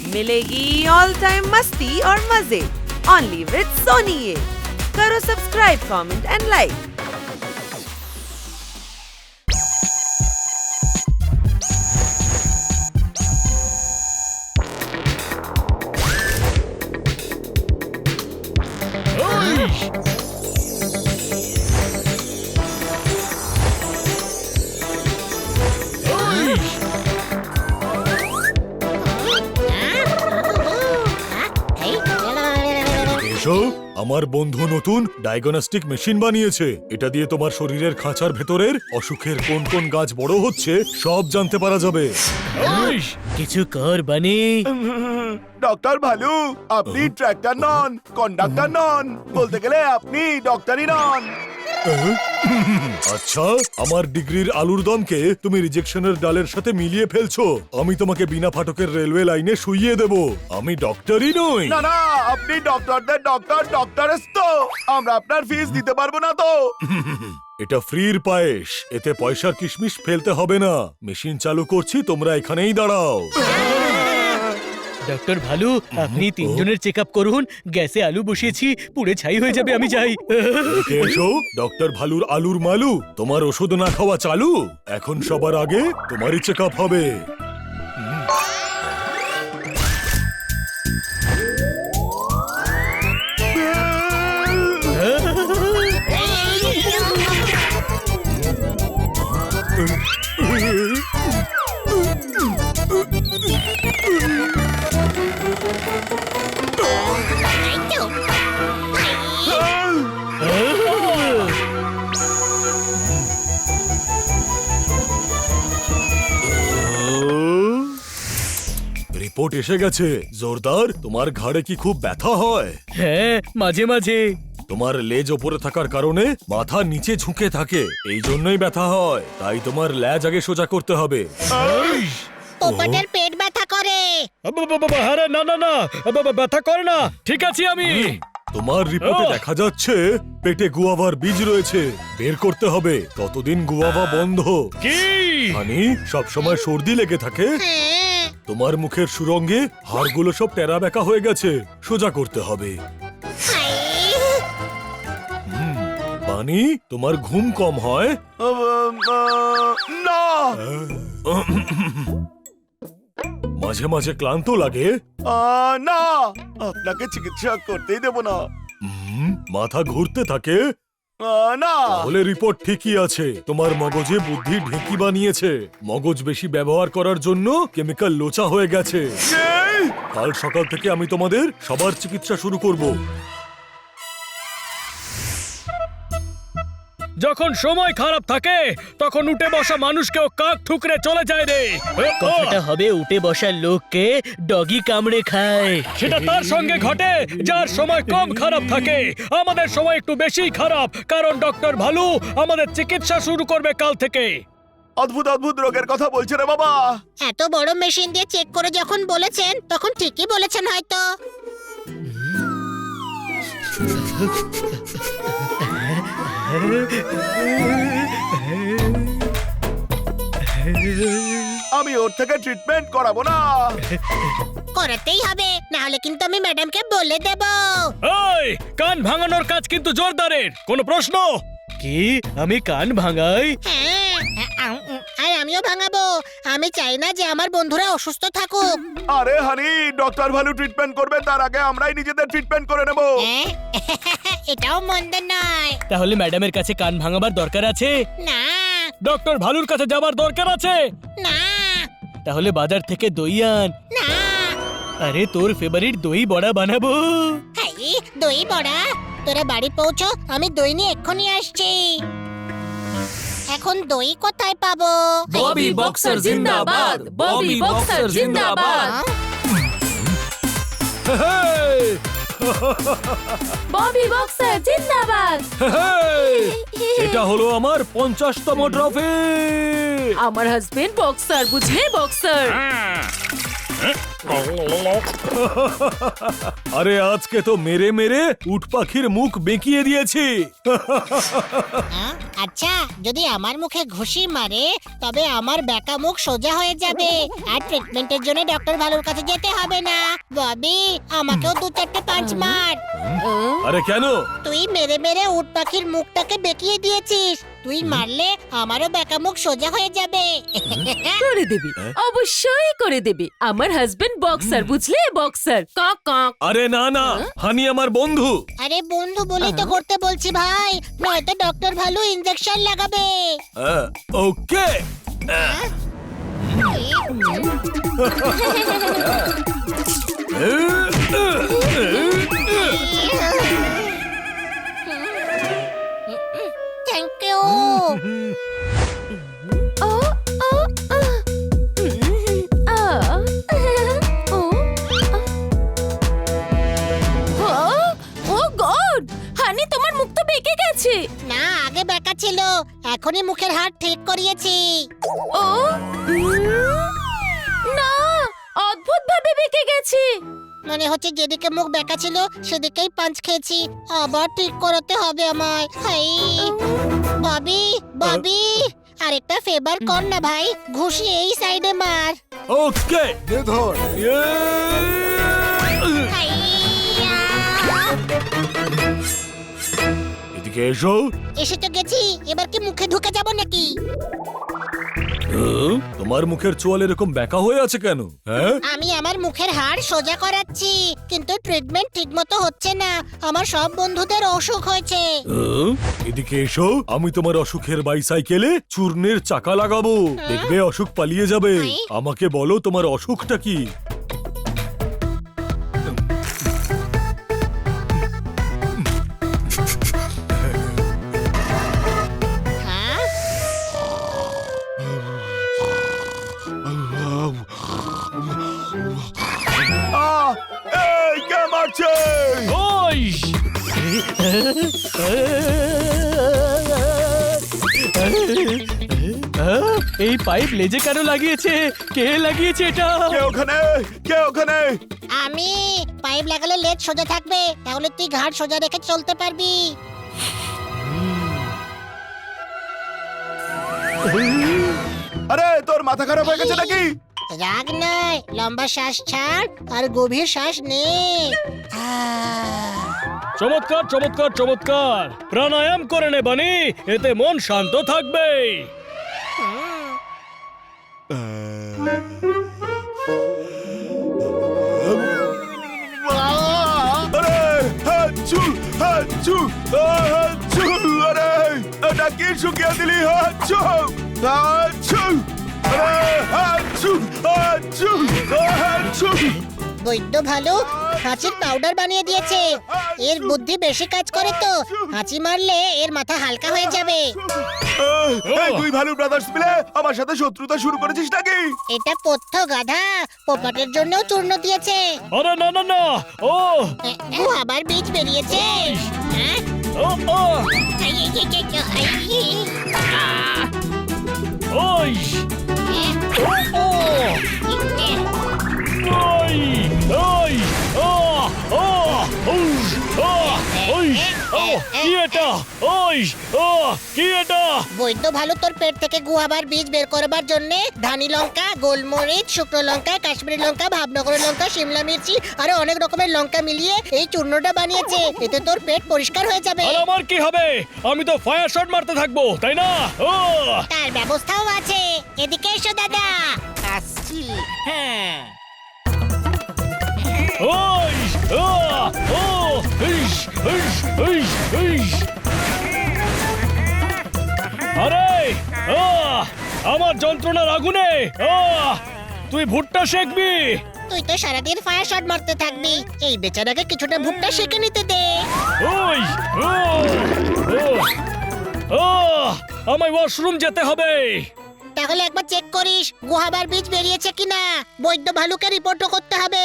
मिलेगी all time मस्ती और मजे ओनली विद सोनी ये। करो सब्सक्राइब, कमेंट एंड लाइक। আমার বন্ধু নতুন ডায়াগনস্টিক মেশিন বানিয়েছে। এটা দিয়ে তোমার শরীরের খাঁচার ভেতরের অসুখের কোন কোন গাছ বড় হচ্ছে সব জানতে পারা যাবে। কিছু কর বানি। ডক্টর ভালু, আপনি ট্র্যাক্টর নন, কন্ডাক্টর নন, বলতে গেলে আপনি ডক্টরই নন। আচ্ছা, আমার ডিগ্রির আলুর দমকে তুমি রিজেকশনের ডালের সাথে মিলিয়ে ফেলছো। আমি তোমাকে বিনা ফাটকের রেলওয়ে লাইনে শুইয়ে দেব। আমি ডক্টরই নই। না না, আপনি ডক্টরদের ডক্টর, ডক্টরস তো। আমরা আপনার ফিস দিতে পারবো না তো। এটা ফ্রির পায়েস, এতে পয়সার কিশমিশ ফেলতে হবে না। মেশিন চালু করছি, তোমরা এখানেই দাঁড়াও। ডক্টর ভালু, আপনি তিনজনের চেক আপ করুন। গ্যাসে আলু বসিয়েছি, পুড়ে ছাই হয়ে যাবে, আমি যাই। এসো ডক্টর ভালুর আলুর মালু, তোমার ওষুধ না খাওয়া চালু। এখন সবার আগে তোমারই চেক আপ হবে। রিপোর্ট এসে গেছে। জোরদার, তোমার ঘাড়ে কি খুব ব্যথা হয়? হ্যাঁ, মাঝে মাঝে। তোমার লেজ ওপরে থাকার কারণে মাথা নিচে ঝুঁকে থাকে, এই জন্যই ব্যথা হয়। তাই তোমার লেজ আগে সোজা করতে হবে। পোপটের পেট ব্যথা করে। আরে না না না, ব্যথা করে না, ঠিক আছে আমি। তোমার রিপোর্টে দেখা যাচ্ছে পেটে গুয়াভার বীজ রয়েছে, বের করতে হবে। ততদিন গুয়াভা বন্ধ। কি হানি, সবসময় সর্দি লেগে থাকে। হ্যাঁ, তোমার মুখের সুরঙ্গে হাড়গুলো সব টেরা বেঁকা হয়ে গেছে, সোজা করতে হবে। হাই। বানি, তোমার ঘুম কম হয়? না, মাঝে মাঝে ক্লান্ত লাগে? না, আপনাকে চিকিৎসা করতেই দেব না। মাথা ঘুরতে থাকে? না, তাহলে রিপোর্ট ঠিকই আছে। তোমার মগজে বুদ্ধি ঢেঁকি বানিয়েছে। মগজ বেশি ব্যবহার করার জন্য কেমিক্যাল লোচা হয়ে গেছে। কাল সকাল থেকে আমি তোমাদের সবার চিকিৎসা শুরু করব। যখন সময় খারাপ থাকে তখন উঠে বসা মানুষকেও কাক ঠুকরে চলে যায় রে। কথাটা হবে উঠে বসা লোককে ডগি কামড়ে খায়। সেটা তার সঙ্গে ঘটে যার সময় কম খারাপ থাকে। আমাদের সময় একটু বেশি খারাপ, কারণ ডক্টর ভালু আমাদের চিকিৎসা শুরু করবে কাল থেকে। অদ্ভুত অদ্ভুত রোগের কথা বলছে রে বাবা। এত বড় মেশিন দিয়ে চেক করে যখন বলেছেন, তখন ঠিকই বলেছেন হয়তো। আমি ওর থেকে ট্রিটমেন্ট করাবো না। করাতেই হবে, না হলে কিন্তু আমি ম্যাডামকে বলে দেব। ওই, কান ভাঙানোর কাজ কিন্তু জোরদারের। কোনো প্রশ্ন? কি আমি কান ভাঙাই? হ্যাঁ, আর আমিও ভাঙাবো। আমি চাই না যে আমার বন্ধুরা অসুস্থ থাকুক। আরে হানি, ডক্টর ভালু ট্রিটমেন্ট করবে, তার আগে আমরাই নিজেদের ট্রিটমেন্ট করে নেব। হ্যাঁ, এটাও মন্দ নয়। তাহলে ম্যাডামের কাছে কান ভাঙাবার দরকার আছে? না ডক্টর ভালুর কাছে যাবার দরকার আছে? না তাহলে বাজার থেকে দই আন। না। আরে তোর ফেভারিট দই বড়া বানাবো। হাই, দই বড়া? তোরা বাড়ি পৌঁছো, আমি দই নিয়ে এক্ষুনি আসছি। এখন দই কোথায় পাবো? ববি বক্সার জিন্দাবাদ, ববি বক্সার জিন্দাবাদ, ববি বক্সার জিন্দাবাদ। এটা হলো আমার 50তম ট্রফি। আমার হাজবেন্ড বক্সার, বুঝলে, বক্সার। আরে আজকে তো মেরে মেরে উট পাখির মুখ বেঁকিয়ে দিয়েছি। হ্যাঁ? আচ্ছা, যদি আমার মুখে ঘুষি মারে তবে আমার বেঁকা মুখ সোজা হয়ে যাবে আর ট্রিটমেন্টের জন্য ডক্টর ভালুর কাছে যেতে হবে না। ববি, আমাকেও 2-4টে পাঁচ মার। আরে কেন? তুই মেরে মেরে উট পাখির মুখটাকে বেঁকিয়ে দিয়েছিস। তুই মারলে আমারও বেঁকা মুখ সোজা হয়ে যাবে। করে দেবে, অবশ্যই করে দেবে। আমার হাজবেন্ড বক্সার, বুঝলে, বক্সার। কক কক। আরে না না, হানি আমার বন্ধু। আরে বন্ধু বলেই তো করতে বলছি ভাই, নয়তো ডক্টর ভালু ইনজেকশন লাগাবে। ওকে। Thank you. ও ও আ ও ও গড, হানি তোমার মুখ তো বেঁকে গেছে। না, আগে বেঁকা ছিল, এখনই মুখের হাড় ঠিক করিয়েছি। ও না, অদ্ভুত ভাবে বেঁকে গেছে। মনে হচ্ছে যেদিকে মুখ বেঁকা ছিল সেদিকেই পাঞ্চ খেয়েছি। আবার ঠিক করাতে হবে আমায়। হাই ববি, ববি, আরেকটা ফেভার কর না ভাই, ঘুষি এই সাইডে মার। ওকে। ধর। হাইয়া! এদিকে এসো। এসে তো গেছি, এবার কি মুখে ঢুকে যাব নাকি? তোমার মুখের চোয়াল এরকম ব্যাকা হয়ে আছে কেন? হ্যাঁ, আমি আমার মুখের হাড় সোজা করাচ্ছি, কিন্তু ট্রিটমেন্ট ঠিকমতো হচ্ছে না। আমার সব বন্ধুদের অসুখ হয়েছে। এদিকে এসো, আমি তোমার অসুখের বাইসাইকেলে চূর্ণের চাকা লাগাবো। দেখবে অসুখ পালিয়ে যাবে। আমাকে বলো তোমার অসুখটা কি? হ্যাঁ, এই কে মারছে? ওই এই পাইপ লেজে কেন লাগিয়েছে? কে লাগিয়েছে এটা? কে ওখানে? কে ওখানে? আমি। পাইপ লাগালে লেজ সোজা থাকবে, তাহলে তুই ঘাড় সোজা রেখে চলতে পারবি। আরে তোর মাথা খারাপ হয়ে গেছে নাকি? রাগ নয়, লম্বা শ্বাস ছাড় আর গভীর শ্বাস নে। চমৎকার চমৎকার চমৎকার। প্রাণায়াম করে নে বানি, এতে মন শান্ত থাকবে। আরে হাচু হাচু হাচু, আরে এটা কি শুকিয়ে দিলি? হাচু হাচু, আরে হাচু হাচু হাচু। বৈদ্য ভালো হাঁচির পাউডার বানিয়ে দিয়েছে। এর বুদ্ধি বেশি কাজ করে তো, হাঁচি মারলে এর মাথা হালকা হয়ে যাবে। এই তুই ভালু ব্রাদার্স মিলে আমার সাথে শত্রুতা শুরু করেছিস নাকি? এটা পথ্য গাধা, পোপটের জন্যও চূর্ণ দিয়েছে। আরে না না না, ও আবার বীজ বেরিয়েছে। হ্যাঁ? ও ও আই, আই, আই, আই, আই। ওই ও ওই ওই ও ও উস ও ওই ও কি এটা? ওই ও কি এটা? বৈদ্য ভালো তোর পেট থেকে গুয়াবার বীজ বের করবার জন্য ধানি লঙ্কা, গোলমরিচ, শুকনো লঙ্কা, কাশ্মীরি লঙ্কা, ভাবনগরের লঙ্কা, শিমলা মির্চি আর অনেক রকমের লঙ্কা মিলিয়ে এই চূর্ণটা বানিয়েছে। এতে তোর পেট পরিষ্কার হয়ে যাবে। আর আমার কি হবে? আমি তো ফায়ার শট মারতে থাকবো, তাই না? ও তার ব্যবস্থাও আছে। এদিকে এসো দাদা। আসছি। হ্যাঁ, ওই ও ও ইস ইস ইস ইস আরে আমার যন্ত্রণার আগুনে তুই ভুট্টা সেকবি? তুই তো সারাদিন ফায়ার শট মারতে থাকবি, এই বেচারাকে কিছুটা ভুট্টা সেকে নিতে দে। ওই ও ও আমায় ওয়াশরুম যেতে হবে। তাহলে একবার চেক করিস গুহাবার বীজ বেরিয়েছে কিনা। বৈদ্য ভালুকে রিপোর্টও করতে হবে।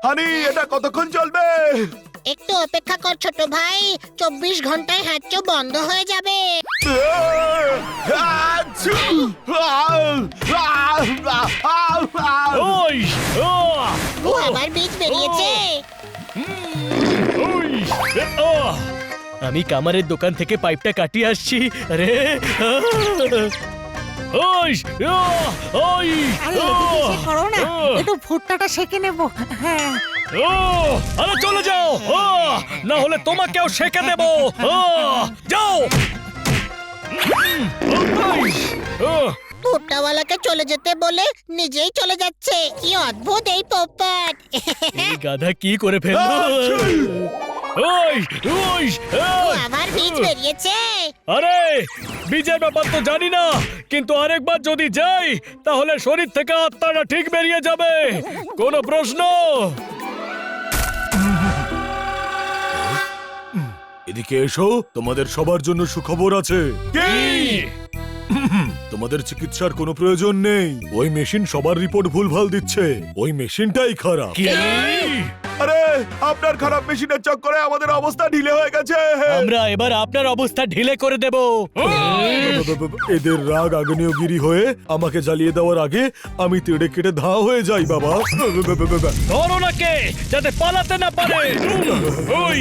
হানি, এটা কতক্ষণ চলবে? একটু অপেক্ষা কর ছোট ভাই, 24 ঘন্টায় হাঁচো বন্ধ হয়ে যাবে। হাচু! আউ! আউ! আউ! আমার বীজ বেরিয়েছে। ওই, আহ! আমি কামারের দোকান থেকে পাইপটা কাটিয়ে আসছি। আরে ওই, ওই, আরে এদিকে এসে করো না, একটু ভুট্টাটা সেকে নেব। হ্যাঁ আরে চলে যাও, না হলে তোমাকেও সেকে দেব। যাও। ভুট্টাওয়ালাকে চলে যেতে বলে নিজেই চলে যাচ্ছে। কি অদ্ভুত এই পোপট। এই গাধা কি করে ফেললো? ওই, ওই, আমার বীজ বেরিয়েছে। আরে বীজের ব্যাপার তো জানি না, কিন্তু আরেকবার যদি যাই তাহলে শরীর থেকে আত্মাটা ঠিক বেরিয়ে যাবে। কোনো প্রশ্ন? এদিকে এসো, তোমাদের সবার জন্য সুখবর আছে। কি? তোমাদের চিকিৎসার কোনো প্রয়োজন নেই। ওই মেশিন সবার রিপোর্ট ভুলভাল দিচ্ছে। ওই মেশিনটাই খারাপ। কি? আরে আপনার খারাপ মেশিনের চক্করে আমাদের অবস্থা ঢিলে হয়ে গেছে। আমরা এবার আপনার অবস্থা ঢিলে করে দেব। এদের রাগ আগ্নেয়গিরি হয়ে আমাকে জ্বালিয়ে দেওয়ার আগে আমি তেড়ে কেটে ধাঁ হয়ে যাই বাবা। ধরো নাকে যাতে পালাতে না পারে। ওই